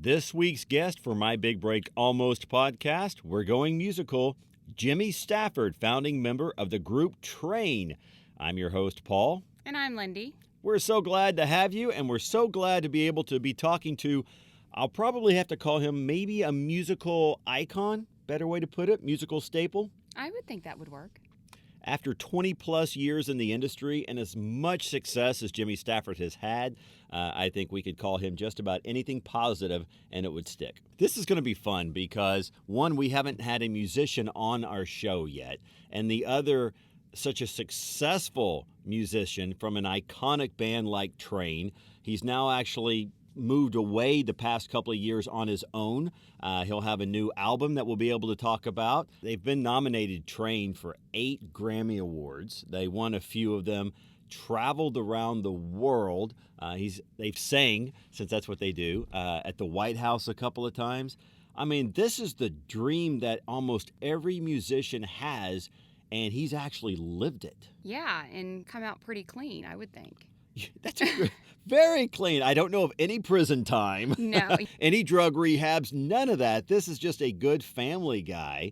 This week's guest for My Big Break Almost podcast, we're going musical, Jimmy Stafford, founding member of the group Train. I'm your host, Paul. And I'm Lindy. We're so glad to have you, and we're so glad to be able to be talking to, I'll probably have to call him maybe a musical icon, better way to put it, musical staple. I would think that would work. After 20 plus years in the industry and as much success as Jimmy Stafford has had, I think we could call him just about anything positive and it would stick. This is going to be fun because, one, we haven't had a musician on our show yet, and the other, such a successful musician from an iconic band like Train. He's now actually moved away the past couple of years on his own. He'll have a new album that we'll be able to talk about. They've been nominated, Train, for 8 Grammy Awards. They won a few of them, traveled around the world. They've sang, since that's what they do, at the White House a couple of times. I mean, this is the dream that almost every musician has, and he's actually lived it. Yeah, and come out pretty clean, I would think. That's very clean. I don't know of any prison time. No. Any drug rehabs, none of that. This is just a good family guy.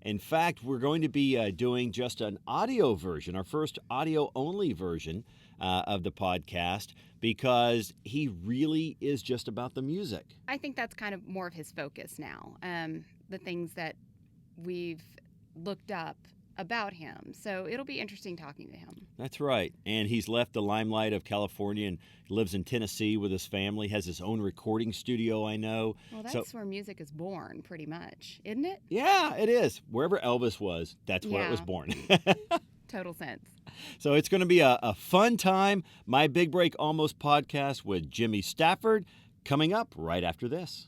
In fact, we're going to be doing just an audio version, our first audio-only version of the podcast, because he really is just about the music. I think that's kind of more of his focus now, the things that we've looked up about him. So it'll be interesting talking to him. That's right. And he's left the limelight of California and lives in Tennessee with his family, has his own recording studio, I know. Well, that's where music is born, pretty much, isn't it? Yeah, it is. Wherever Elvis was, that's where it was born. Total sense. So it's going to be a fun time. My Big Break Almost podcast with Jimmy Stafford coming up right after this.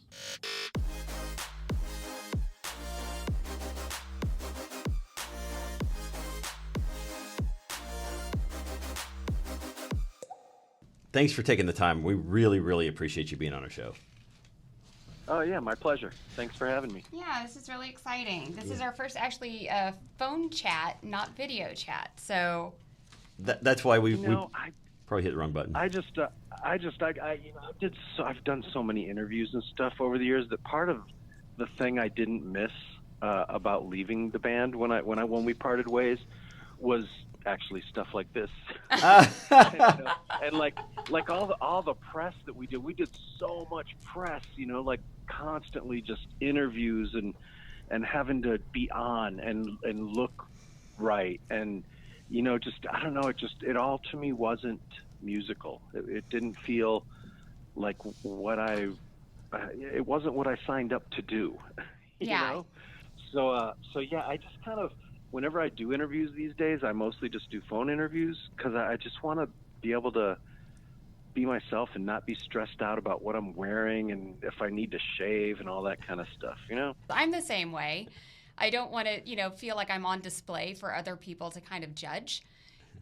Thanks for taking the time. We really, really appreciate you being on our show. Oh, yeah, my pleasure. Thanks for having me. Yeah, this is really exciting. This is our first actually phone chat, not video chat. So that's why we I probably hit the wrong button. I've done so many interviews and stuff over the years that part of the thing I didn't miss about leaving the band when we parted ways was actually stuff like this. and like all the press that we did so much press, like constantly just interviews and having to be on and look right, and just I don't know, it all to me wasn't musical. It didn't feel like it wasn't what I signed up to do. Yeah. So yeah, I just kind of, whenever I do interviews these days, I mostly just do phone interviews because I just want to be able to be myself and not be stressed out about what I'm wearing and if I need to shave and all that kind of stuff, I'm the same way. I don't want to, feel like I'm on display for other people to kind of judge.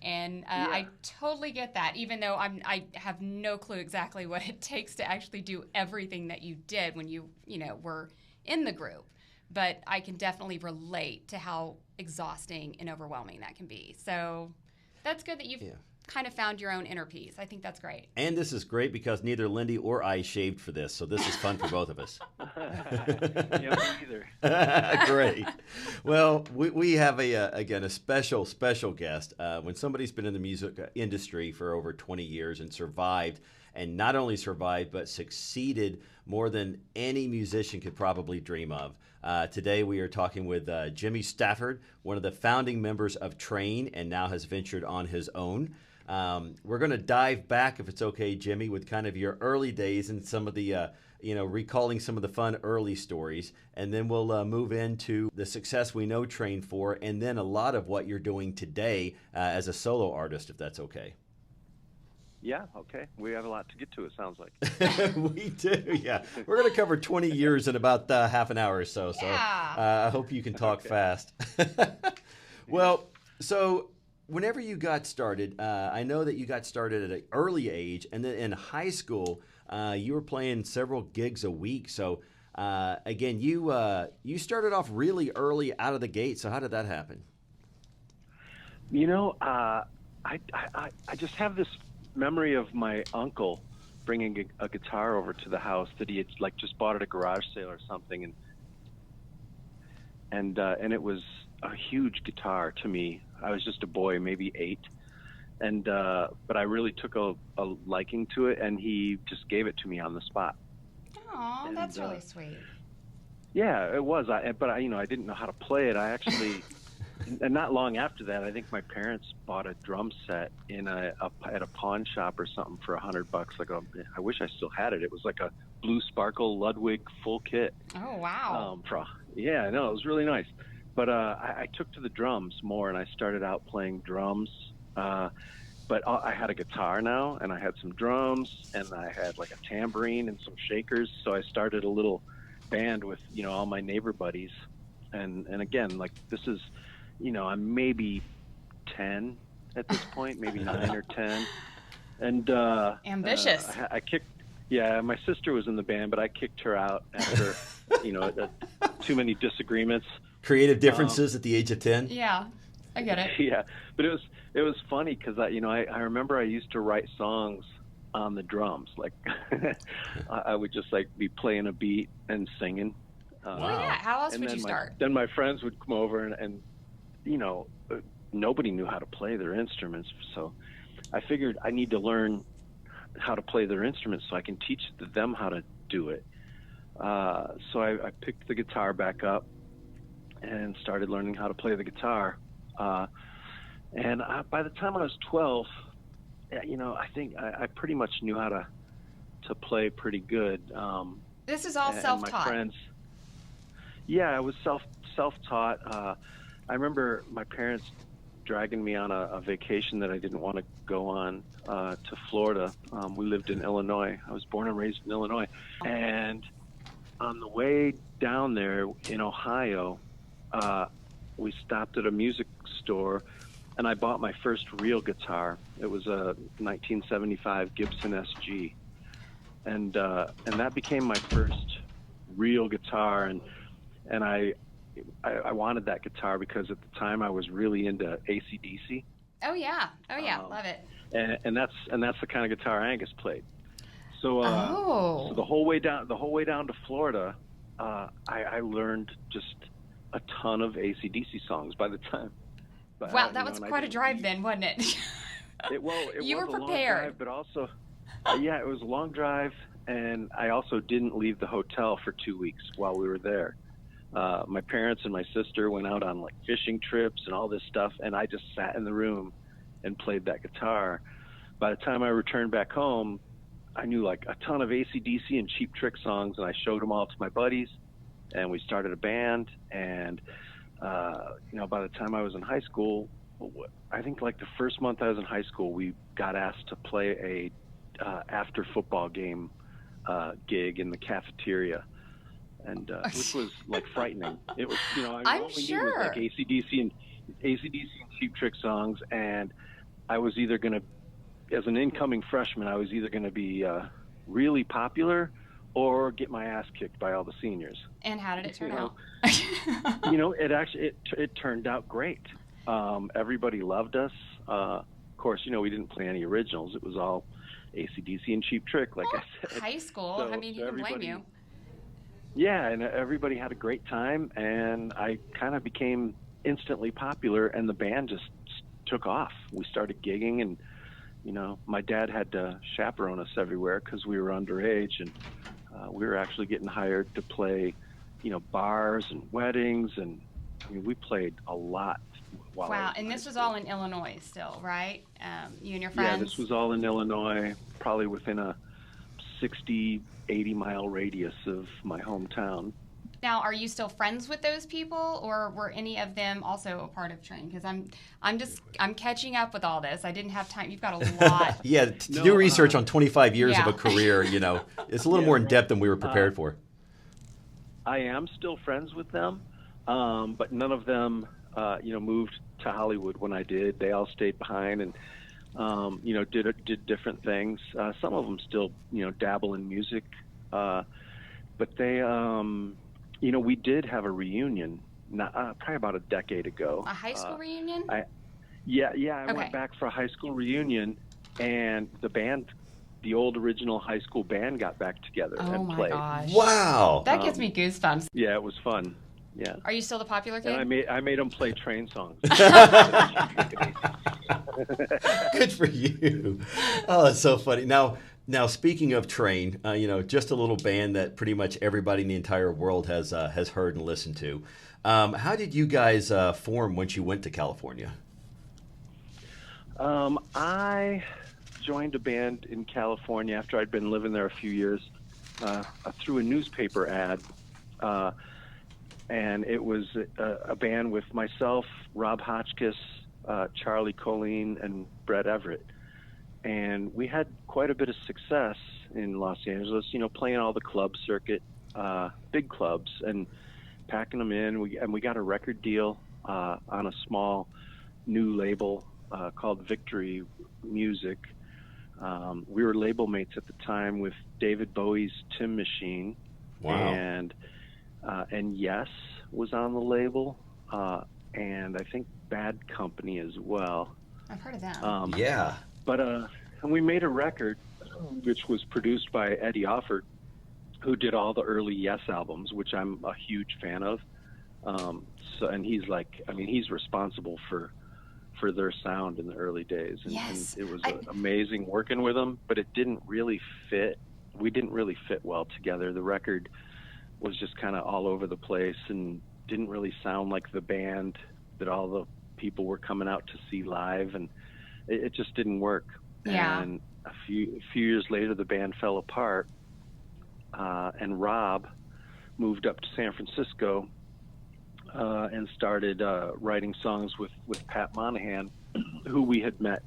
And I totally get that, even though I have no clue exactly what it takes to actually do everything that you did when you were in the group. But I can definitely relate to how exhausting and overwhelming that can be. So that's good that you've kind of found your own inner peace. I think that's great. And this is great because neither Lindy or I shaved for this, so this is fun for both of us. Yeah, me either. Great. Well, we have a special guest. When somebody's been in the music industry for over 20 years and survived, and not only survived, but succeeded more than any musician could probably dream of. Today we are talking with Jimmy Stafford, one of the founding members of Train, and now has ventured on his own. We're going to dive back, if it's okay, Jimmy, with kind of your early days and some of the, recalling some of the fun early stories. And then we'll move into the success we know Train for, and then a lot of what you're doing today as a solo artist, if that's okay. Yeah, okay. We have a lot to get to, it sounds like. We do, yeah. We're going to cover 20 years in about half an hour or so. So I hope you can talk fast. Well, so whenever you got started, I know that you got started at an early age, and then in high school, you were playing several gigs a week. So again, you started off really early out of the gate. So how did that happen? I just have this memory of my uncle bringing a guitar over to the house that he had like just bought at a garage sale or something, and it was a huge guitar to me. I was just a boy, maybe 8, and but I really took a liking to it, and he just gave it to me on the spot. Oh, that's really sweet. Yeah, it was. But I didn't know how to play it. I actually, and not long after that, I think my parents bought a drum set at a pawn shop or something for $100. Like, I wish I still had it. It was like a Blue Sparkle Ludwig full kit. Oh, wow. Yeah, no, it was really nice. But I took to the drums more, and I started out playing drums. But I had a guitar now, and I had some drums, and I had like a tambourine and some shakers. So I started a little band with all my neighbor buddies, and again, like, this is I'm maybe 10 at this point, maybe 9 or 10, and ambitious. I kicked. Yeah, my sister was in the band, but I kicked her out after too many disagreements. Creative differences at the age of 10. Yeah, I get it. Yeah, but it was funny because I remember I used to write songs on the drums. Like, I would just like be playing a beat and singing. Well, yeah. How else would you start? Then my friends would come over and nobody knew how to play their instruments, so I figured I need to learn how to play their instruments so I can teach them how to do it. So I picked the guitar back up and started learning how to play the guitar. And by the time I was 12, I think I pretty much knew how to play pretty good. This is all self-taught. My friends, yeah, I was self-taught. I remember my parents dragging me on a vacation that I didn't want to go on to Florida. We lived in Illinois. I was born and raised in Illinois. And on the way down there in Ohio, we stopped at a music store, and I bought my first real guitar. It was a 1975 Gibson SG. And that became my first real guitar. And I wanted that guitar because at the time I was really into AC/DC. Oh yeah, love it. And that's the kind of guitar Angus played. So so the whole way down to Florida, I learned just a ton of AC/DC songs by the time. But, wow, that was quite a drive then, wasn't it? It you was were a long prepared, drive, but also, yeah, it was a long drive, and I also didn't leave the hotel for 2 weeks while we were there. My parents and my sister went out on like fishing trips and all this stuff, and I just sat in the room and played that guitar. By the time I returned back home, I knew like a ton of AC/DC and Cheap Trick songs, and I showed them all to my buddies, and we started a band. And by the time I was in high school, I think like the first month I was in high school, we got asked to play a after football game gig in the cafeteria. And which was like frightening. It was, I'm all we sure. knew was like AC/DC and Cheap Trick songs, and I was either going to, as an incoming freshman, I was either going to be really popular or get my ass kicked by all the seniors. And how did it turn out? It actually it turned out great. Everybody loved us. Of course, we didn't play any originals. It was all AC/DC and Cheap Trick, like I said. High school. So I mean, who can blame you? Yeah, and everybody had a great time, and I kind of became instantly popular, and the band just took off. We started gigging, and my dad had to chaperone us everywhere because we were underage, and we were actually getting hired to play, bars and weddings, and I mean, we played a lot. Wow, and this was all in Illinois still, right? You and your friends? Yeah, this was all in Illinois, probably within a 60, 80-mile radius of my hometown. Now, are you still friends with those people, or were any of them also a part of Train? Because I'm catching up with all this. I didn't have time. You've got a lot. Yeah, to do research on 25 years of Yeah. a career, it's a little more in depth than we were prepared for. I am still friends with them, but none of them, moved to Hollywood when I did. They all stayed behind and, did different things. Some of them still, dabble in music, but they, we did have a reunion, probably about a decade ago. A high school reunion? I Okay. went back for a high school reunion, and the band the old original high school band got back together and my played. gosh. Wow. That gives me goosebumps. Yeah, it was fun. Yeah. Are you still the popular kid? And I made them play train songs. Good for you. Oh, that's so funny. Now speaking of Train, just a little band that pretty much everybody in the entire world has heard and listened to. How did you guys form once you went to California? I joined a band in California after I'd been living there a few years through a newspaper ad. And it was a band with myself, Rob Hotchkiss, Charlie Colleen, and Brett Everett. And we had quite a bit of success in Los Angeles, playing all the club circuit, big clubs, and packing them in. We got a record deal on a small new label called Victory Music. We were label mates at the time with David Bowie's Tim Machine. Wow. And Yes was on the label, and I think Bad Company as well. I've heard of that. Yeah. But and we made a record which was produced by Eddie Offord, who did all the early Yes albums, which I'm a huge fan of. And he's responsible for their sound in the early days. And it was amazing working with him, but it didn't really fit. We didn't really fit well together. The record was just kind of all over the place and didn't really sound like the band that all the people were coming out to see live, and it just didn't work. Yeah. And a few years later, the band fell apart, and Rob moved up to San Francisco and started writing songs with Pat Monahan, who we had met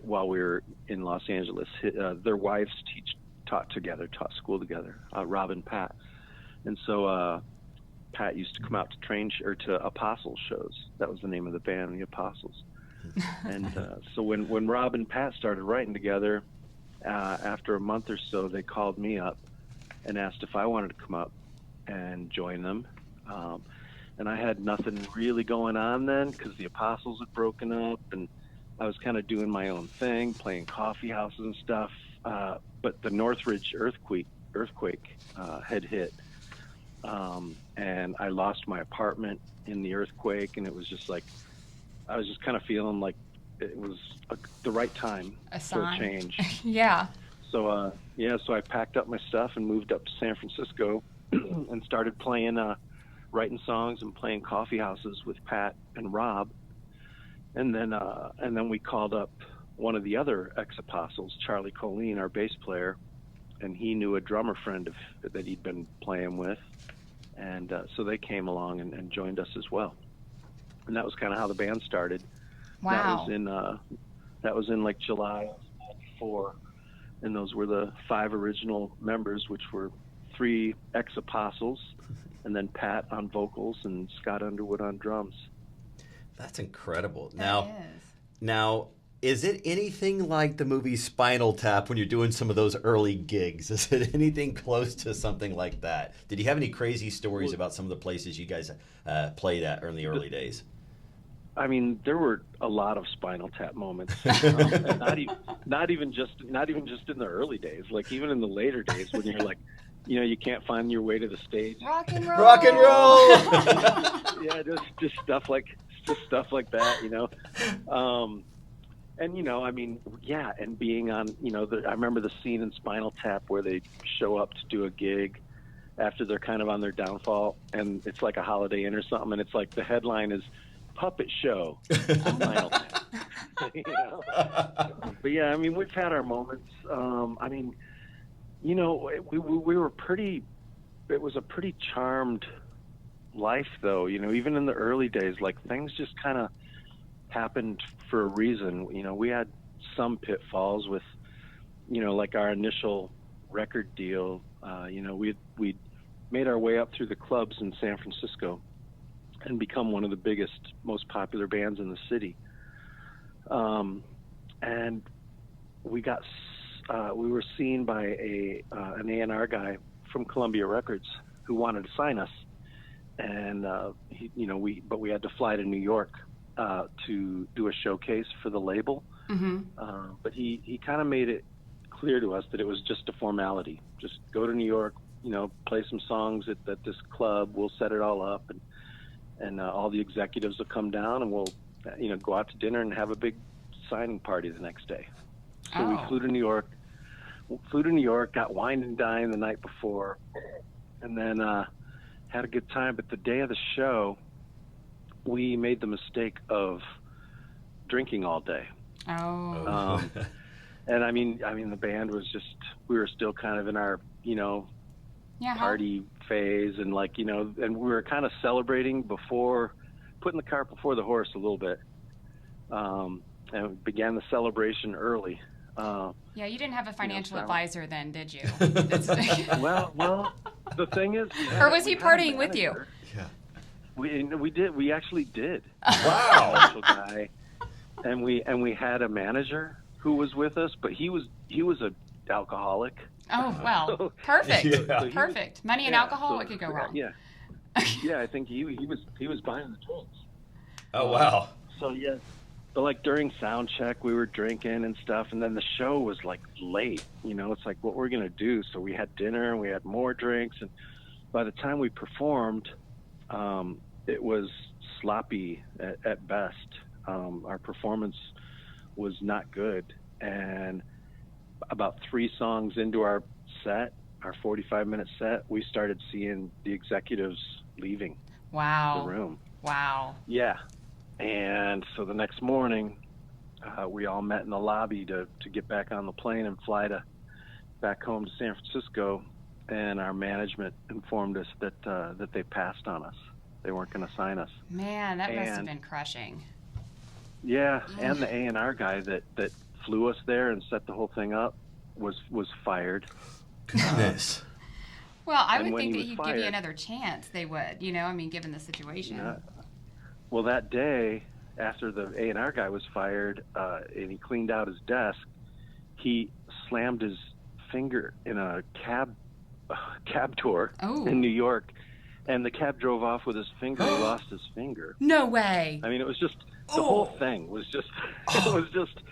while we were in Los Angeles. Their wives taught school together, Rob and Pat. And so Pat used to come out to Apostles shows. That was the name of the band, the Apostles. And so when Rob and Pat started writing together, after a month or so, they called me up and asked if I wanted to come up and join them. And I had nothing really going on then because the Apostles had broken up, and I was kind of doing my own thing, playing coffee houses and stuff. But the Northridge earthquake had hit. And I lost my apartment in the earthquake, and it was just like, I was just kind of feeling like it was the right time for a change. Yeah. So, so I packed up my stuff and moved up to San Francisco and started playing, writing songs and playing coffee houses with Pat and Rob. And then we called up one of the other ex-Apostles, Charlie Colleen, our bass player, and he knew a drummer friend that he'd been playing with. And so they came along and joined us as well. And that was kind of how the band started. Wow. That was in like July of '94. And those were the 5 original members, which were 3 ex-Apostles, and then Pat on vocals and Scott Underwood on drums. That's incredible. That Now, is it anything like the movie Spinal Tap when you're doing some of those early gigs? Is it anything close to something like that? Did you have any crazy stories about some of the places you guys played at in the early days? I mean, there were a lot of Spinal Tap moments. And not even just in the early days. Like even in the later days when you're like, you can't find your way to the stage. Rock and roll. Rock and roll. Yeah, just stuff like that. And I mean, yeah, and being on, I remember the scene in Spinal Tap where they show up to do a gig after they're kind of on their downfall, and it's like a Holiday Inn or something, and it's like the headline is Puppet Show. Spinal Tap. But yeah, I mean, we've had our moments. I mean, we were pretty. It was a pretty charmed life, though. Even in the early days, like things just kind of happened for a reason. We had some pitfalls with, like our initial record deal. We'd made our way up through the clubs in San Francisco and become one of the biggest, most popular bands in the city. And we were seen by an A&R guy from Columbia Records who wanted to sign us, and we had to fly to New York to do a showcase for the label. Mm-hmm. But he kind of made it clear to us that it was just a formality. Just go to New York, play some songs at this club. We'll set it all up, and all the executives will come down, and we'll, go out to dinner and have a big signing party the next day. So we flew to New York, got wine and dine the night before, and then had a good time. But the day of the show, we made the mistake of drinking all day. Oh. And I mean, the band was just, we were still kind of in our, party phase, and and we were kind of celebrating putting the cart before the horse a little bit. And began the celebration early. Yeah, you didn't have a financial advisor then, did you? Well, the thing is, or was he partying with you? Yeah, we did. We actually did. Wow. Financial guy, and we had a manager who was with us, but he was an alcoholic. Oh well, perfect. Yeah. So perfect. Money and alcohol, what could go wrong? Yeah, I think he was buying the drinks. Oh wow. So yeah. But during sound check, we were drinking and stuff, and then the show was late. It's what we're gonna do. So we had dinner and we had more drinks, and by the time we performed, it was sloppy at best. Our performance was not good, and about 3 songs into our 45-minute set, we started seeing the executives leaving the room. Wow. Yeah. And so the next morning, we all met in the lobby to get back on the plane and fly back home to San Francisco. And our management informed us that they passed on us. They weren't going to sign us. Man, that must have been crushing. Yeah, and the A&R guy that flew us there and set the whole thing up was fired. Goodness. Well, I would think that he'd give you another chance. They would, given the situation. Yeah. Well, that day, after the A&R guy was fired, and he cleaned out his desk, he slammed his finger in a cab door in New York, and the cab drove off with his finger. He lost his finger. No way. I mean, it was just the whole thing was just it was just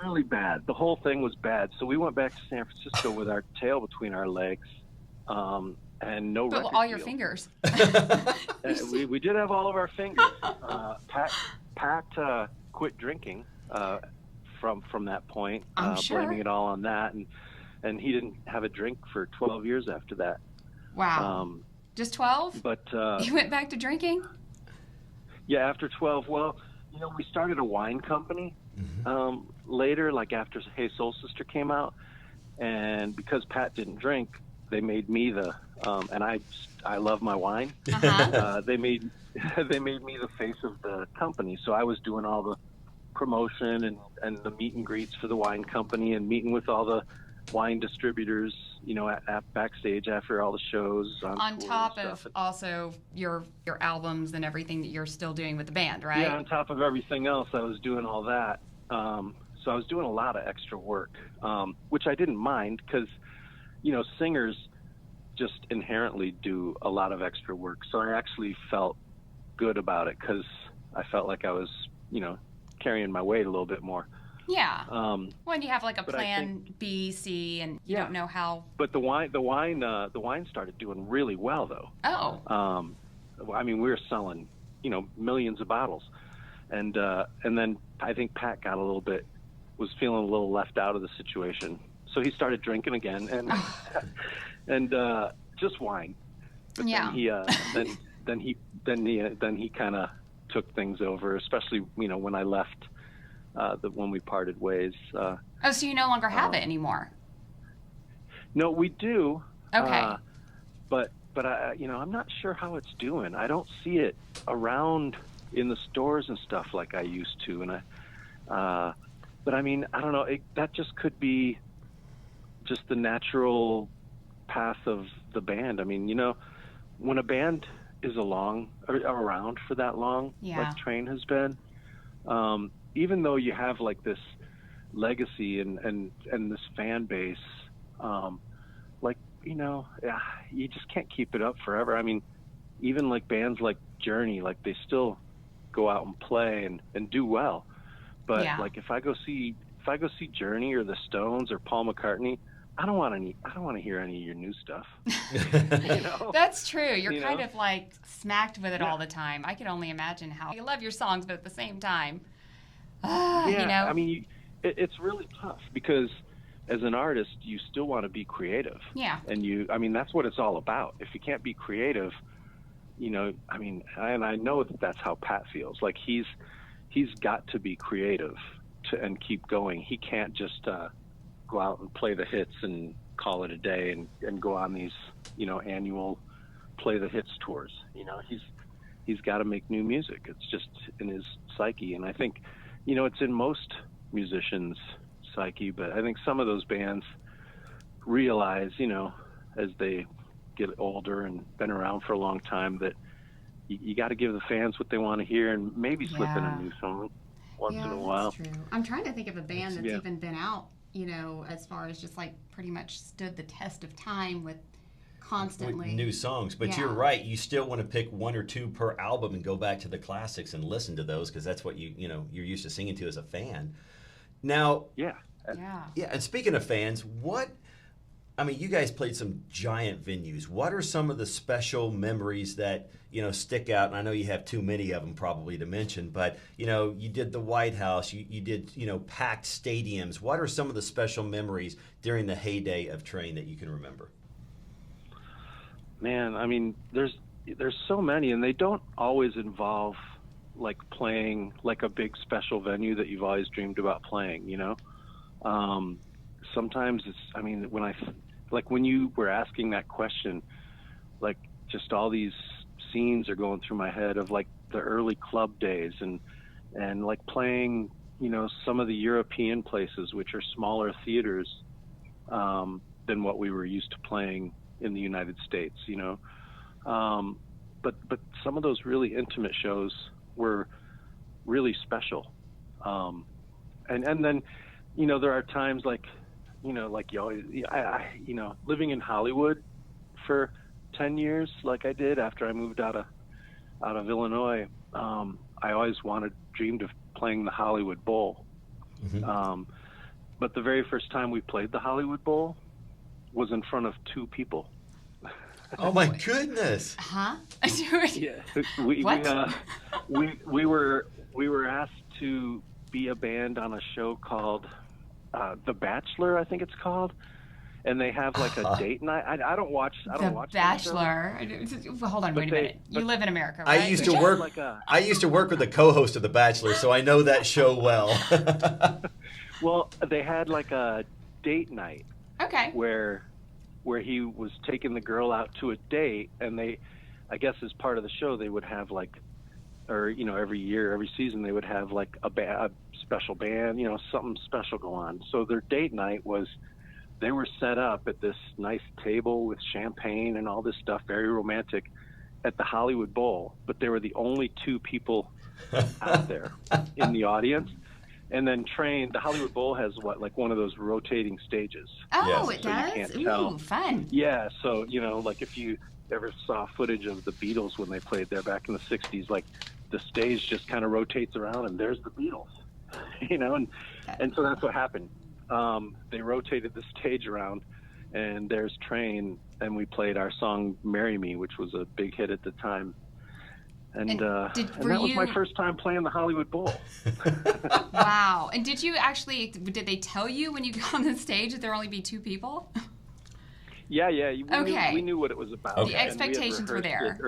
really bad. The whole thing was bad. So we went back to San Francisco with our tail between our legs. And no record all your deal. fingers. we did have all of our fingers. Pat quit drinking from that point, I'm sure. blaming it all on that, and he didn't have a drink for 12 years after that. Wow. Just 12? But he went back to drinking? Yeah, after 12. Well, we started a wine company later, after Hey Soul Sister came out, and because Pat didn't drink, they made me and I love my wine. Uh-huh. They made me the face of the company. So I was doing all the promotion and the meet and greets for the wine company, and meeting with all the wine distributors, at backstage after all the shows. On top of also your albums and everything that you're still doing with the band, right? Yeah, on top of everything else, I was doing all that. So I was doing a lot of extra work, which I didn't mind because, singers just inherently do a lot of extra work. So I actually felt good about it because I felt like I was, carrying my weight a little bit more. Yeah. When you have a plan think, B, C, and you don't know how. But the wine started doing really well though. Oh. We were selling, millions of bottles, and then I think Pat was feeling a little left out of the situation, so he started drinking again, and just wine. But yeah. Then he kind of took things over, especially when I left. When we parted ways. So you no longer have it anymore? No, we do. Okay. But I'm not sure how it's doing. I don't see it around in the stores and stuff like I used to. And but I don't know. That just could be just the natural path of the band. When a band is around for that long, like Train has been. Even though you have this legacy and this fan base, you just can't keep it up forever. Even bands like Journey, they still go out and play and do well. But if I go see if I go see Journey or the Stones or Paul McCartney, I don't want to hear any of your new stuff. You know? That's true. You're You kind know? of like smacked with it all the time. I can only imagine how you love your songs, but at the same time, Yeah, you know. I mean, it's really tough because as an artist, you still want to be creative. Yeah. And I mean, that's what it's all about. If you can't be creative, you know, I mean, and I know that that's how Pat feels. Like he's got to be creative and keep going. He can't just go out and play the hits and call it a day and go on these, you know, annual play the hits tours. You know, he's got to make new music. It's just in his psyche. And I think, you know, it's in most musicians' psyche, but I think some of those bands realize, you know, as they get older and been around for a long time, that you got to give the fans what they want to hear and maybe slip in a new song once in a while. That's true. I'm trying to think of a band that's Yeah. even been out, you know, as far as just like pretty much stood the test of time with constantly With new songs. But Yeah. you're right. You still want to pick one or two per album and go back to the classics and listen to those because that's what you're used to singing to as a fan. Now, Yeah. yeah, and speaking of fans, you guys played some giant venues. What are some of the special memories that, stick out? And I know you have too many of them probably to mention, but, you did the White House, you did, packed stadiums. What are some of the special memories during the heyday of Train that you can remember? Man, I mean, there's so many, and they don't always involve like playing like a big special venue that you've always dreamed about playing, sometimes it's, I mean, when you were asking that question, like just all these scenes are going through my head of like the early club days and like playing, some of the European places, which are smaller theaters than what we were used to playing in the United States, but some of those really intimate shows were really special. And then, there are times like, like you always, living in Hollywood for 10 years, like I did after I moved out of Illinois, I always dreamed of playing the Hollywood Bowl. Mm-hmm. But the very first time we played the Hollywood Bowl was in front of 2 people. Oh my goodness! Huh? Yeah, we were asked to be a band on a show called The Bachelor, I think it's called, and they have like a date night. I don't watch. The Bachelor. Hold on, wait a minute. You live in America, right? I used to work. I used to work with the co-host of The Bachelor, so I know that show well. Well, they had like a date night. Okay. Where he was taking the girl out to a date, and I guess as part of the show, they would have like, or every season they would have like a special band, something special go on. So their date night was, they were set up at this nice table with champagne and all this stuff, very romantic, at the Hollywood Bowl. But they were the only 2 people out there in the audience. And then the Hollywood Bowl has like one of those rotating stages. Oh, Yes. it So you does? can't Ooh, tell. fun. Yeah, so, like if you ever saw footage of the Beatles when they played there back in the 60s, like the stage just kind of rotates around and there's the Beatles, and so that's what happened. They rotated the stage around and there's Train, and we played our song Marry Me, which was a big hit at the time. And that was my first time playing the Hollywood Bowl. Wow. And did they tell you when you got on the stage that there would only be 2 people? Yeah. Okay. We knew what it was about. Okay. The expectations were there.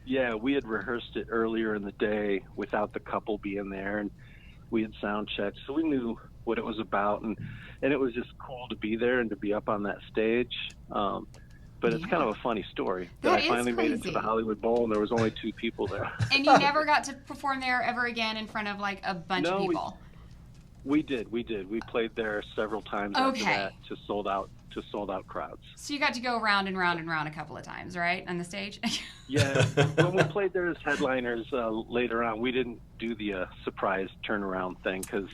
Yeah, we had rehearsed it earlier in the day without the couple being there, and we had sound checked, so we knew what it was about, and it was just cool to be there and to be up on that stage. But it's kind of a funny story that I finally made it to the Hollywood Bowl, and there was only 2 people there. And you never got to perform there ever again in front of like a bunch of people? We did. We played there several times after that to sold out crowds. So you got to go round and round and round a couple of times, right, on the stage? Yeah. When we played there as headliners later on, we didn't do the surprise turnaround thing because,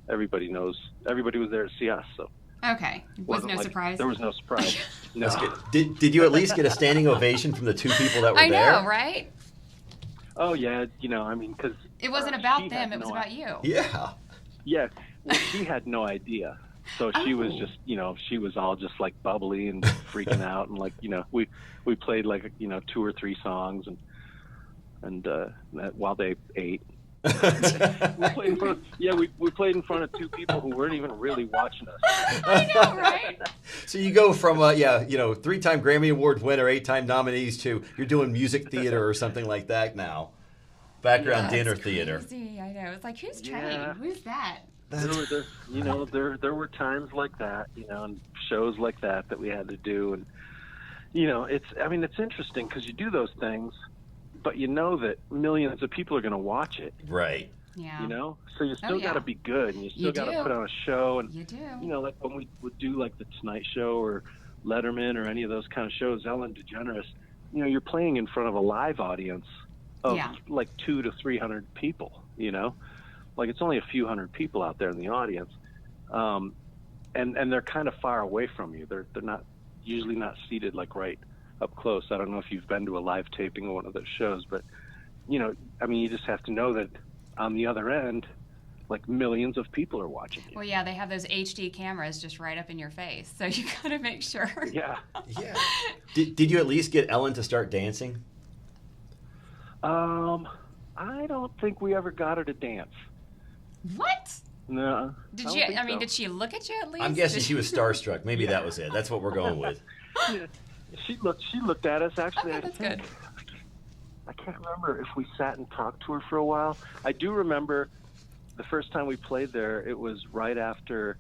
everybody was there to see us, so. Okay. Was no surprise? There was no surprise. No. Did you at least get a standing ovation from the 2 people that were there? I know, right? Oh, yeah. Because it wasn't about them. It was about you. Yeah. Yeah. Well, she had no idea. So she was just, she was all just like bubbly and freaking out, and like, we played like, 2 or 3 songs, and while they ate. we played in front of 2 people who weren't even really watching us. I know, right? So you go from 3-time Grammy Award winner, 8-time nominees to you're doing music theater or something like that now. Background dinner theater. Crazy. I know. It's like, who's Train? Yeah. Who's that? There were times like that, and shows like that we had to do, and it's interesting because you do those things, but you know that millions of people are going to watch it. Right. Yeah. So you still got to be good, and you still got to put on a show, and you do. Like when we would do like the Tonight Show or Letterman or any of those kind of shows, Ellen DeGeneres, you're playing in front of a live audience of like 200 to 300 people. Like it's only a few hundred people out there in the audience, and they're kind of far away from you. They're usually not seated like right up close. I don't know if you've been to a live taping of one of those shows, but you just have to know that on the other end, like millions of people are watching you. Well, yeah, they have those HD cameras just right up in your face, so you got to make sure. Yeah. Did you at least get Ellen to start dancing? I don't think we ever got her to dance. What? No. Did she look at you at least? I'm guessing she was starstruck. Maybe that was it. That's what we're going with. Yeah. She looked at us actually. Okay, that's good. I can't remember if we sat and talked to her for a while. I do remember the first time we played there, it was right after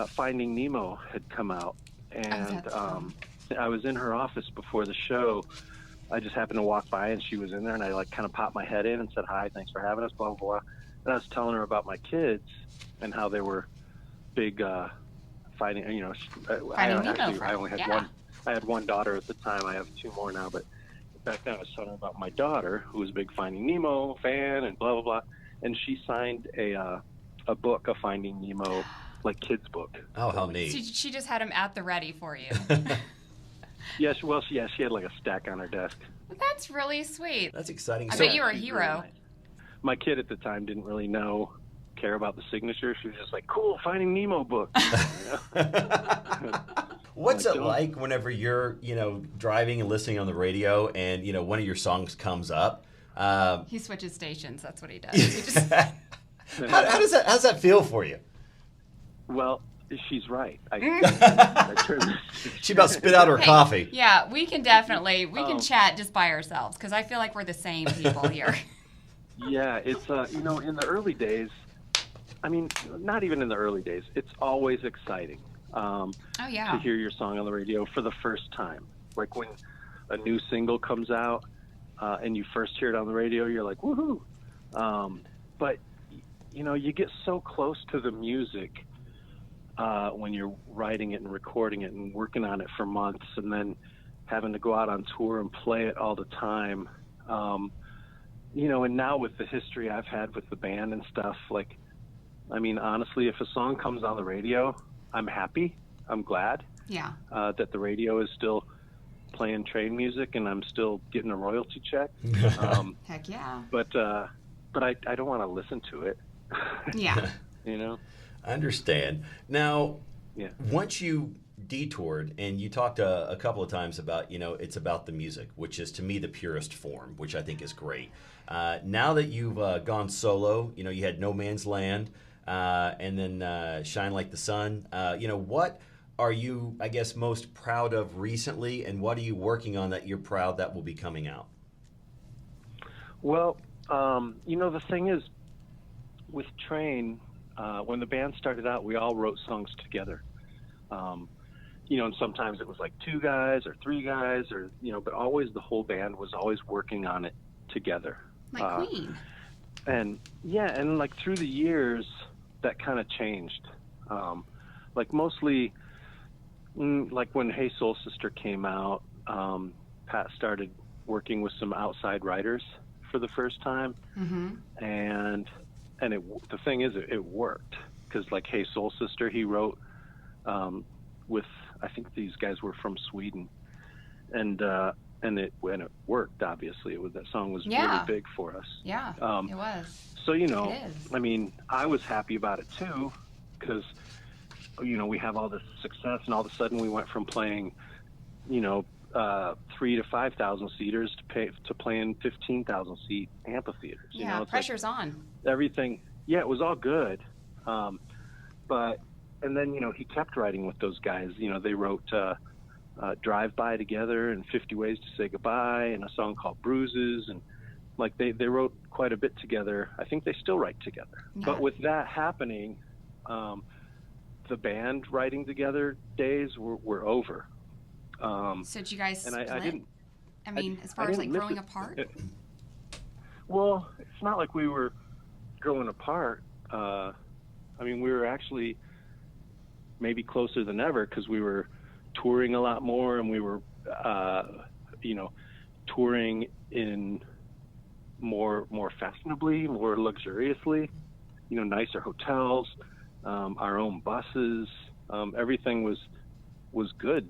Finding Nemo had come out, and I was in her office before the show. I just happened to walk by, and she was in there, and I like kind of popped my head in and said, "Hi, thanks for having us," blah, blah, blah. And I was telling her about my kids and how they were big finding, I only had one. I had one daughter at the time. I have 2 more now, but back then I was telling her about my daughter, who was a big Finding Nemo fan and blah, blah, blah. And she signed a book, a Finding Nemo, like, kids book. Oh, how neat. She just had them at the ready for you. Yes, well, she had like a stack on her desk. That's really sweet. That's exciting. I bet you were a hero. Really nice. My kid at the time didn't really care about the signature. She was just like, cool, Finding Nemo book. What's it like whenever you're, driving and listening on the radio and, one of your songs comes up? He switches stations. That's what he does. How does that feel for you? Well, she's right. She about spit out her coffee. Yeah, we can can chat just by ourselves because I feel like we're the same people here. Yeah, it's, in the early days, not even in the early days, it's always exciting. To hear your song on the radio for the first time. Like when a new single comes out and you first hear it on the radio, you're like, woohoo. But, you get so close to the music when you're writing it and recording it and working on it for months and then having to go out on tour and play it all the time. And now with the history I've had with the band and stuff, like, honestly, if a song comes on the radio, I'm happy. I'm glad that the radio is still playing Train music and I'm still getting a royalty check. Heck yeah. But I don't want to listen to it. Yeah. I understand. Now, once you detoured and you talked a couple of times about, it's about the music, which is to me the purest form, which I think is great. Now that you've gone solo, you had No Man's Land, and then Shine Like the Sun. What are you, I guess, most proud of recently, and what are you working on that you're proud that will be coming out? Well, the thing is, with Train, when the band started out, we all wrote songs together. And sometimes it was like 2 guys or 3 guys, or but always the whole band was always working on it together. Like Queen. And like through the years, that kind of changed. Like mostly, like when Hey Soul Sister came out, Pat started working with some outside writers for the first time, and the thing is, it worked because like Hey Soul Sister, he wrote with, I think these guys were from Sweden, and it worked. Obviously, that song was Yeah. really big for us. Yeah, it was. So It is. I mean, I was happy about it too, because we have all this success, and all of a sudden we went from playing 3 to 5,000 seaters to playing 15,000 seat amphitheaters. Yeah, It's pressure's on. everything. Yeah, it was all good, but and then he kept writing with those guys. They wrote Drive By together, and 50 Ways to Say Goodbye, and a song called Bruises, and they wrote quite a bit together. I think they still write together. Yeah. But with that happening, the band writing together days were over. So did you guys and split? I didn't. I mean, as far I as didn't like miss growing it. apart? Well, it's not like we were growing apart. I mean, we were actually maybe closer than ever, because we were touring a lot more, and we were, touring in more fashionably, more luxuriously, nicer hotels, our own buses. Everything was good.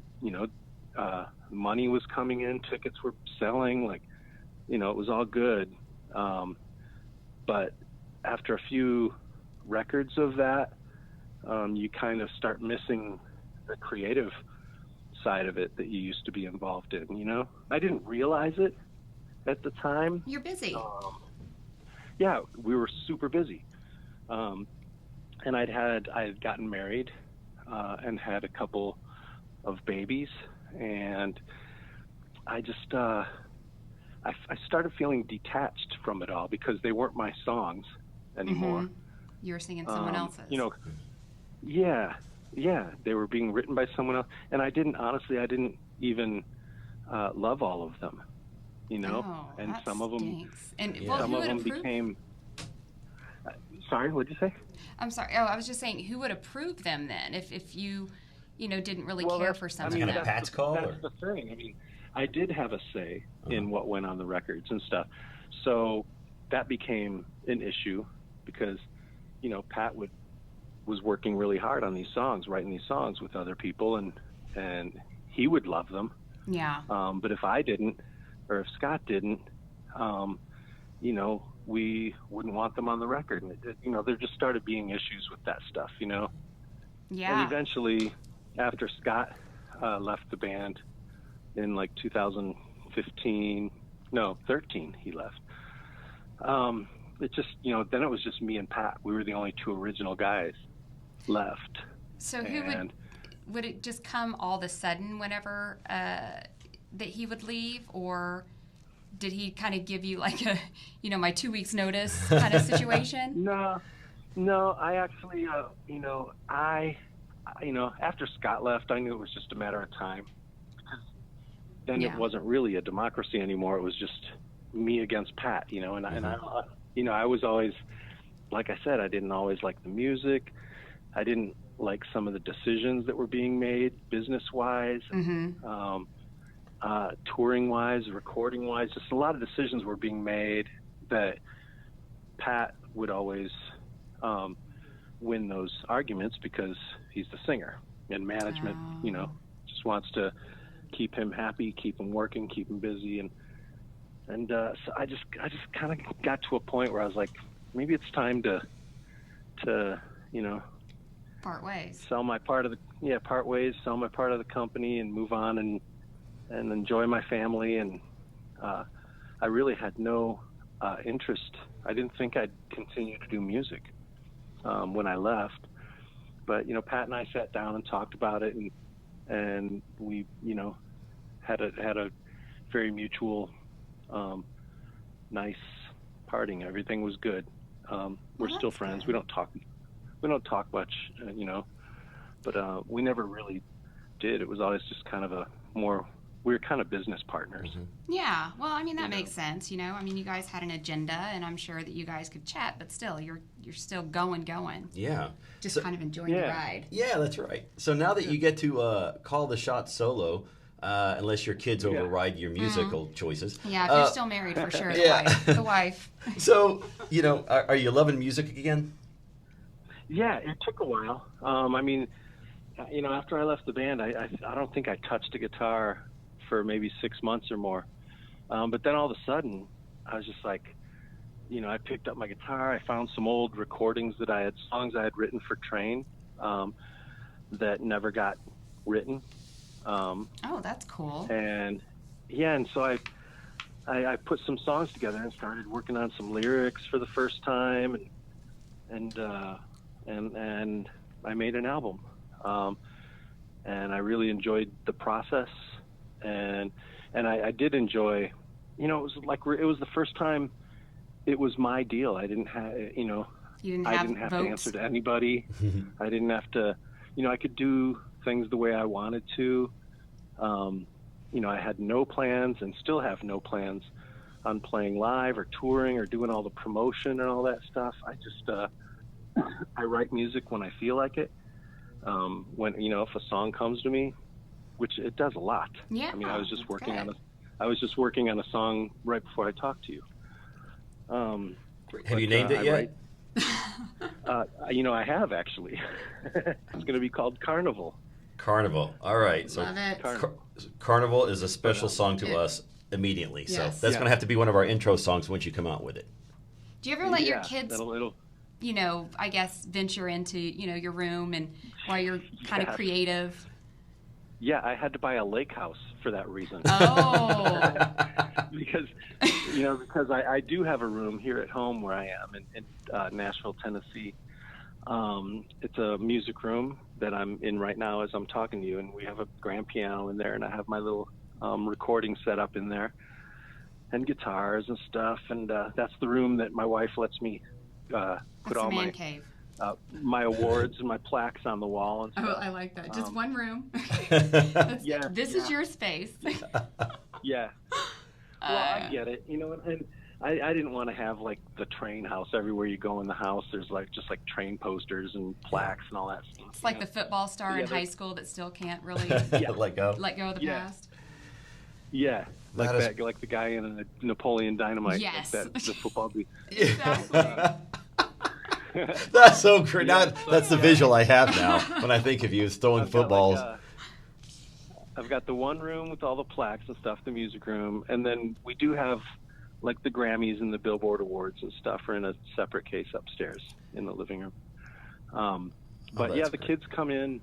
Money was coming in, tickets were selling, it was all good. But after a few records of that, you kind of start missing the creative side of it that you used to be involved in. I didn't realize it at the time. You're busy. Yeah, we were super busy. And I had gotten married, and had a couple of babies, and I just I started feeling detached from it all, because they weren't my songs anymore. Mm-hmm. You were singing someone else's. Yeah, they were being written by someone else, and I didn't even love all of them, Oh, and that some of them, stinks. And some who of would them approve? became. Sorry, what'd you say? I'm sorry. Oh, I was just saying, who would approve them then if you didn't really Well, care that's- for some I of mean, them? Kind of Pat's call, That's or? the thing. I mean, I did have a say in what went on the records and stuff, so that became an issue, because Pat was working really hard on these songs, writing these songs with other people, and he would love them. Yeah. But if I didn't, or if Scott didn't, we wouldn't want them on the record. And there just started being issues with that stuff. And Yeah. eventually, after Scott left the band in 2013, he left. It just, then it was just me and Pat. We were the only two original guys left. So who would it just come all of a sudden whenever that he would leave, or did he kind of give you like a, my 2 weeks notice kind of situation? No, I actually, after Scott left, I knew it was just a matter of time. Then Yeah. it wasn't really a democracy anymore. It was just me against Pat, and I was always, like I said, I didn't always like the music. I didn't like some of the decisions that were being made business-wise, Mm-hmm. Touring-wise, recording-wise. Just a lot of decisions were being made that Pat would always win those arguments, because he's the singer, and management, just wants to keep him happy, keep him working, keep him busy, and so I just kind of got to a point where I was like, maybe it's time to Part ways. sell my part of the company, and move on, and enjoy my family. And I really had no interest. I didn't think I'd continue to do music when I left. But Pat and I sat down and talked about it, and we had a very mutual, nice parting. Everything was good. We're still that's friends. good. We don't talk much, but we never really did. It was always just kind of we were kind of business partners. Mm-hmm. Yeah. Well, I mean, that makes sense. I mean, you guys had an agenda, and I'm sure that you guys could chat, but still, you're still going. Yeah. Just kind of enjoying the ride. Yeah, that's right. So now that you get to call the shot solo, unless your kids override your musical choices. Yeah, if you're still married, for sure. Yeah. The wife. So, are you loving music again? Yeah, it took a while. I mean, after I left the band, I don't think I touched a guitar for maybe 6 months or more. But then all of a sudden, I was just like, I picked up my guitar. I found some old recordings songs I had written for Train that never got written. Oh, that's cool. And so I put some songs together and started working on some lyrics for the first time, and I made an album. And I really enjoyed the process, and I did enjoy, it was the first time it was my deal. I didn't have, You didn't I have didn't have votes. to answer to anybody. I didn't have to, I could do things the way I wanted to. I had no plans and still have no plans on playing live or touring or doing all the promotion and all that stuff. I just, I write music when I feel like it. When, if a song comes to me, which it does a lot. Yeah. I mean, I was just working good. on a song right before I talked to you. Have you named it yet? I have actually. It's going to be called Carnival. Carnival. All right. So Love it. Carnival is a special song to us immediately. So Yes. that's going to have to be one of our intro songs once you come out with it. Do you ever let your kids, It'll I guess, venture into, your room and while you're kind of Yeah. creative? Yeah, I had to buy a lake house for that reason. Oh. because I do have a room here at home where I am in Nashville, Tennessee. It's a music room that I'm in right now as I'm talking to you, and we have a grand piano in there, and I have my little recording set up in there, and guitars and stuff, and that's the room that my wife lets me put That's all a man my cave. my awards and my plaques on the wall and Oh, stuff. I like that. Just one room. Yeah, This is your space. Yeah. Well, I get it, and I didn't want to have like the Train house everywhere you go in the house. There's just Train posters and plaques and all that stuff. It's like the football star in high school that still can't really Let go. let go of the Yeah. past. Yeah, That is- like the guy in a Napoleon Dynamite. Yes. Like the football. Exactly. That's so great. Yeah, Now, that's the visual I have now when I think of you as throwing I've got, footballs. I've got the one room with all the plaques and stuff, the music room, and then we do have the Grammys and the Billboard Awards and stuff are in a separate case upstairs in the living room. But that's the great. kids come in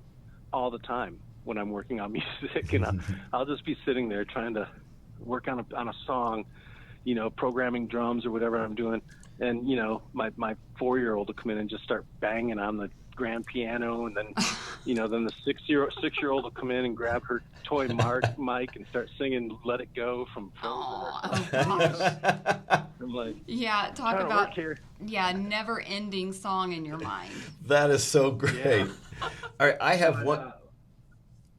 all the time when I'm working on music, and I'll just be sitting there trying to work on a song, programming drums or whatever I'm doing, and my 4-year-old will come in and just start banging on the grand piano, and then then the 6-year-old will come in and grab her toy mic and start singing "Let It Go" from Frozen. Oh, gosh. I'm like, Yeah, talk trying to about work here. never-ending song in your mind. That is so great. Yeah. All right, I have one. uh,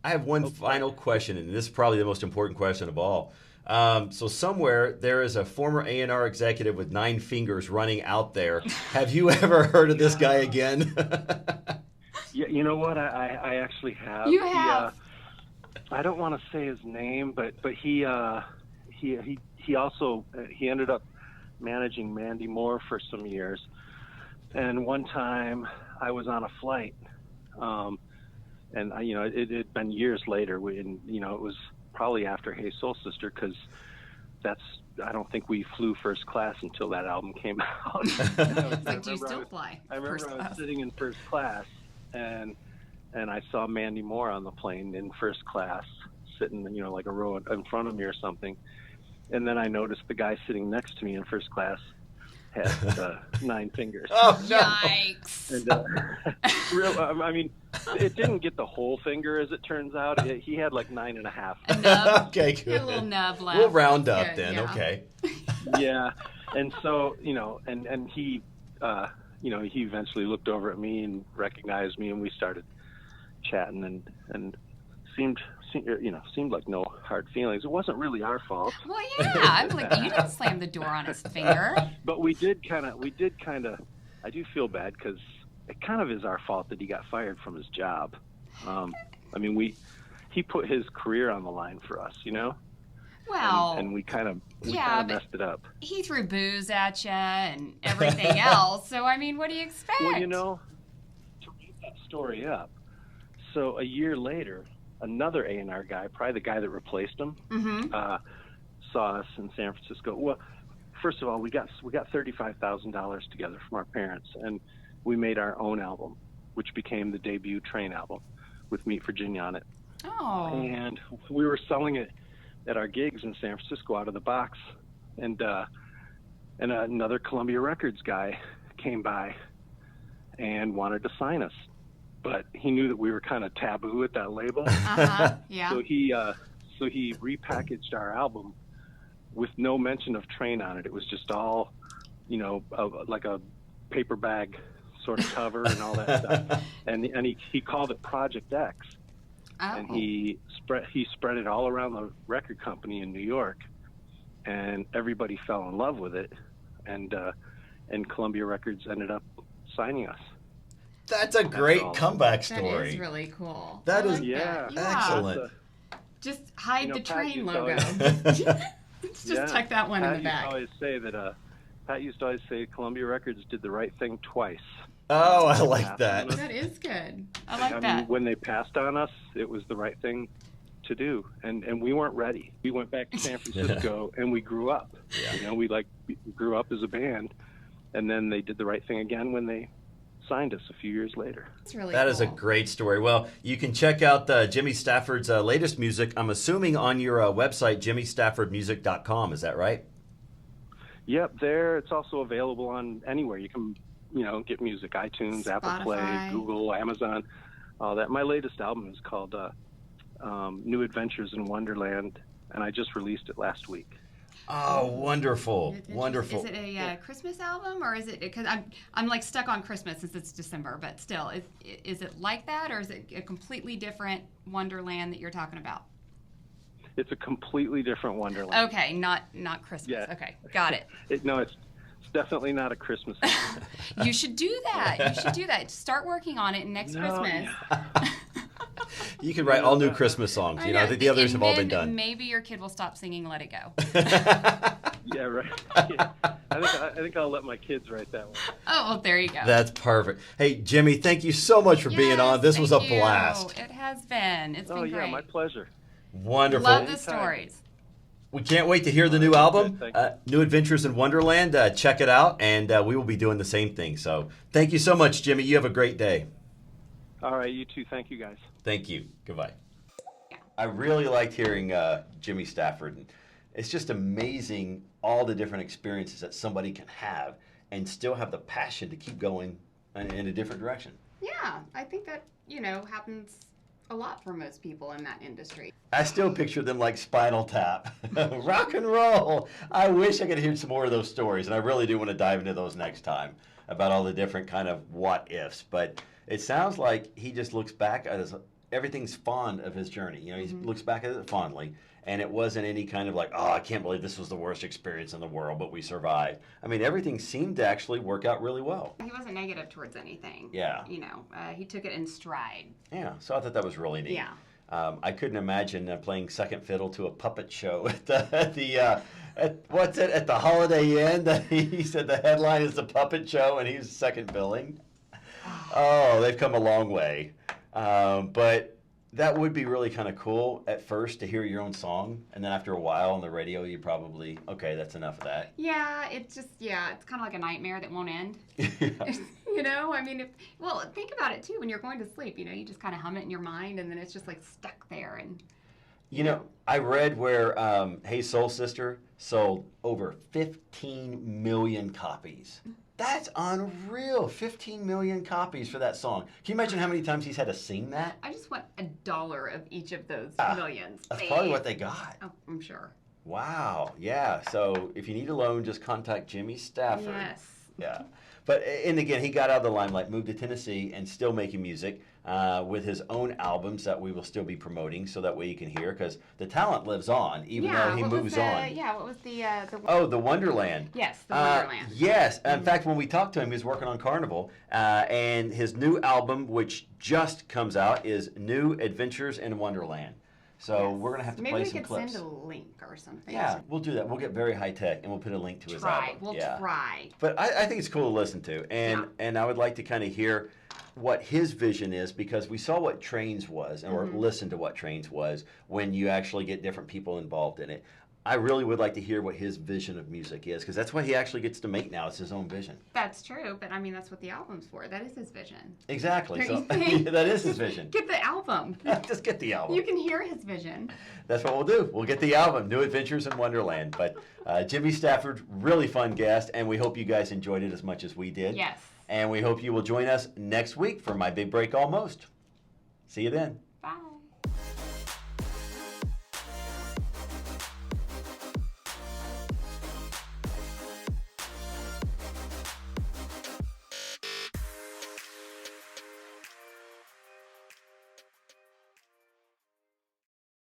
I have one final question, and this is probably the most important question of all. So somewhere there is a former A&R executive with 9 fingers running out there. Have you ever heard of this guy again? Yeah, you know what? I actually have. You have. I don't want to say his name, but he also he ended up managing Mandy Moore for some years. And one time I was on a flight, and it had been years later. It was probably after Hey Soul Sister, because I don't think we flew first class until that album came out. It's like, do you still fly? I remember first I class? was sitting in first class, and I saw Mandy Moore on the plane in first class, sitting, like a row in front of me or something. And then I noticed the guy sitting next to me in first class had 9 fingers. Oh no! Yikes. And, I mean, it didn't get the whole finger, as it turns out. He had 9.5. A nub. Okay, Get good. a little nub left. We'll round That's up good, then. yeah. Okay. Yeah, and so and he he eventually looked over at me and recognized me, and we started chatting, and seemed like no hard feelings. It wasn't really our fault, Well, yeah. I'm like, you didn't slam the door on his finger. but we did kind of. I do feel bad because it kind of is our fault that he got fired from his job. I mean, he put his career on the line for us, Well, and we kind of yeah, but messed it up. he threw booze at you and everything else. So, I mean, what do you expect? Well, to wrap that story up, so a year later, another A&R guy, probably the guy that replaced him, saw us in San Francisco. Well, first of all, we got $35,000 together from our parents, and we made our own album, which became the debut Train album with Meet Virginia on it. Oh. And we were selling it at our gigs in San Francisco out of the box, and another Columbia Records guy came by and wanted to sign us, but he knew that we were kind of taboo at that label. Yeah. So he repackaged our album with no mention of Train on it. It was just all, like a paper bag sort of cover and all that stuff. And he called it Project X. Oh. And he spread it all around the record company in New York, and everybody fell in love with it, and Columbia Records ended up signing us. That's a great comeback story. That is really cool. That I is like that. excellent. Just hide the Pat Train used to logo. always- Let's just tuck that one in the back. Pat used to always say Columbia Records did the right thing twice. Oh, I like that. That is good. I like I that. mean, when they passed on us, it was the right thing to do, and we weren't ready. We went back to San Francisco and we grew up. Yeah. We grew up as a band, and then they did the right thing again when they signed us a few years later. That's really That cool. is a great story. Well, you can check out Jimmy Stafford's latest music, I'm assuming, on your website, jimmystaffordmusic.com. Is that right? Yep, there. It's also available on anywhere. You can, get music, iTunes, Apple Play, Spotify. Google, Amazon, all that. My latest album is called New Adventures in Wonderland, and I just released it last week. Oh, wonderful. Is Wonderful. it a Christmas album, or is it, because I'm like stuck on Christmas since it's December, but still, is it like that, or is it a completely different Wonderland that you're talking about? It's a completely different Wonderland. Okay, not Christmas. Yeah. Okay, got it. It's definitely not a Christmas album. You should do that. You should do that. Start working on it next Christmas. You can write all new Christmas songs. I think the others have all been done. Maybe your kid will stop singing "Let It Go." Yeah, right. Yeah. I think I'll let my kids write that one. Oh, well, there you go. That's perfect. Hey, Jimmy, thank you so much for being on. This was a thank you. blast. It has been. It's been great. My pleasure. Wonderful. Love the stories. We can't wait to hear the new album, Thank you. New Adventures in Wonderland. Check it out, and we will be doing the same thing. So thank you so much, Jimmy. You have a great day. All right, you too. Thank you, guys. Thank you. Goodbye. I really liked hearing Jimmy Stafford. It's just amazing all the different experiences that somebody can have and still have the passion to keep going in a different direction. Yeah, I think that, happens a lot for most people in that industry. I still picture them like Spinal Tap. Rock and roll. I wish I could hear some more of those stories, and I really do want to dive into those next time about all the different kind of what ifs. But it sounds like he just looks back at everything's fond of his journey. He looks back at it fondly, and it wasn't any kind of like, oh, I can't believe this was the worst experience in the world, but we survived. I mean, everything seemed to actually work out really well. He wasn't negative towards anything. Yeah. He took it in stride. Yeah, so I thought that was really neat. Yeah. I couldn't imagine playing second fiddle to a puppet show at the Holiday Inn. He said the headline is the puppet show, and he's second billing. Oh, they've come a long way. But that would be really kind of cool at first to hear your own song, and then after a while on the radio, you probably, okay, that's enough of that. Yeah, it's kind of like a nightmare that won't end. Think about it too. When you're going to sleep, you just kind of hum it in your mind, and then it's just like stuck there. And I read where Hey Soul Sister sold over 15 million copies. That's unreal. 15 million copies for that song. Can you imagine how many times he's had to sing that? I just want $1 of each of those millions. That's probably what they got. Oh, I'm sure. Wow. Yeah. So if you need a loan, just contact Jimmy Stafford. Yes. Yeah. But, and again, he got out of the limelight, moved to Tennessee, and still making music with his own albums that we will still be promoting so that way you can hear, because the talent lives on, even though he moves on. Yeah, what was the... The Wonderland. Yes, the Wonderland. Yes. In fact, when we talked to him, he was working on Carnival, and his new album, which just comes out, is New Adventures in Wonderland. So Yes. we're going to have to Maybe play we some could clips. send a link or something. Yeah, we'll do that. We'll get very high tech and we'll put a link to his album. We'll Yeah. try. But I think it's cool to listen to, and I would like to kind of hear what his vision is, because we saw what Trains was, or listen to what Trains was when you actually get different people involved in it. I really would like to hear what his vision of music is, because that's what he actually gets to make now. It's his own vision. That's true, but I mean, that's what the album's for. That is his vision. Exactly. Don't So you think? that is his vision. Get the album. Just get the album. You can hear his vision. That's what we'll do. We'll get the album, New Adventures in Wonderland. But Jimmy Stafford, really fun guest, and we hope you guys enjoyed it as much as we did. Yes. And we hope you will join us next week for My Big Break Almost. See you then. Bye.